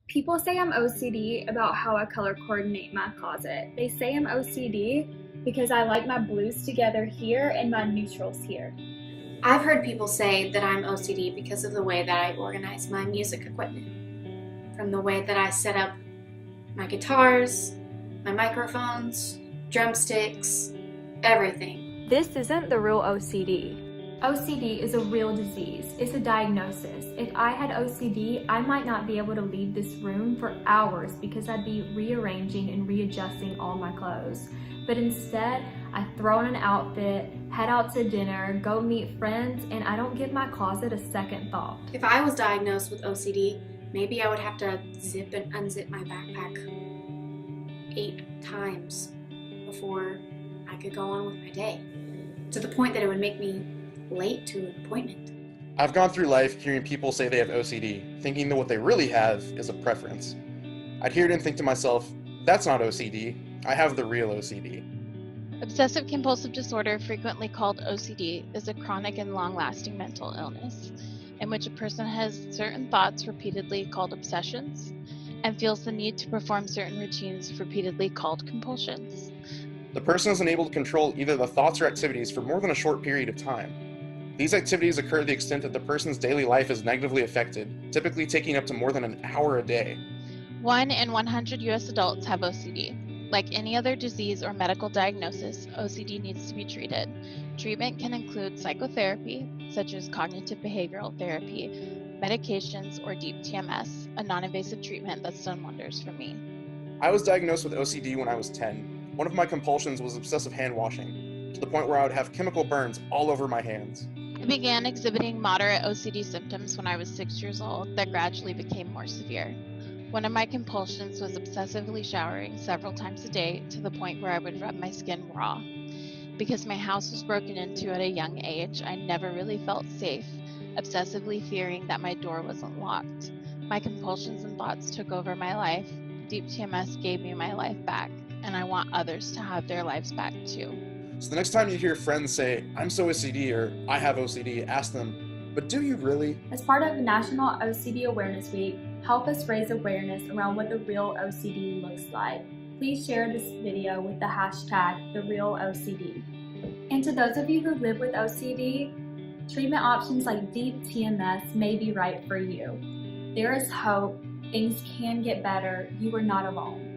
People say I'm OCD about how I color coordinate my closet. They say I'm OCD because I like my blues together here and my neutrals here. I've heard people say that I'm OCD because of the way that I organize my music equipment. From the way that I set up my guitars, my microphones, drumsticks, everything. This isn't the real OCD. OCD is a real disease. It's a diagnosis. If I had OCD, I might not be able to leave this room for hours because I'd be rearranging and readjusting all my clothes. But instead, I throw on an outfit, head out to dinner, go meet friends, and I don't give my closet a second thought. If I was diagnosed with OCD, maybe I would have to zip and unzip my backpack 8 times before I could go on with my day, to the point that it would make me late to an appointment. I've gone through life hearing people say they have OCD, thinking that what they really have is a preference. I'd hear it and think to myself, that's not OCD, I have the real OCD. Obsessive compulsive disorder, frequently called OCD, is a chronic and long-lasting mental illness in which a person has certain thoughts repeatedly called obsessions and feels the need to perform certain routines repeatedly called compulsions. The person is unable to control either the thoughts or activities for more than a short period of time. These activities occur to the extent that the person's daily life is negatively affected, typically taking up to more than an hour a day. 1 in 100 U.S. adults have OCD. Like any other disease or medical diagnosis, OCD needs to be treated. Treatment can include psychotherapy, such as cognitive behavioral therapy, medications, or deep TMS, a non-invasive treatment that's done wonders for me. I was diagnosed with OCD when I was 10. One of my compulsions was obsessive hand washing, to the point where I would have chemical burns all over my hands. I began exhibiting moderate OCD symptoms when I was 6 years old that gradually became more severe. One of my compulsions was obsessively showering several times a day to the point where I would rub my skin raw. Because my house was broken into at a young age, I never really felt safe, obsessively fearing that my door wasn't locked. My compulsions and thoughts took over my life. Deep TMS gave me my life back, and I want others to have their lives back too. So the next time you hear friends say, I'm so OCD or I have OCD, ask them, but do you really? As part of National OCD Awareness Week, help us raise awareness around what the real OCD looks like. Please share this video with the hashtag #TheRealOCD. And to those of you who live with OCD, treatment options like deep TMS may be right for you. There is hope. Things can get better. You are not alone.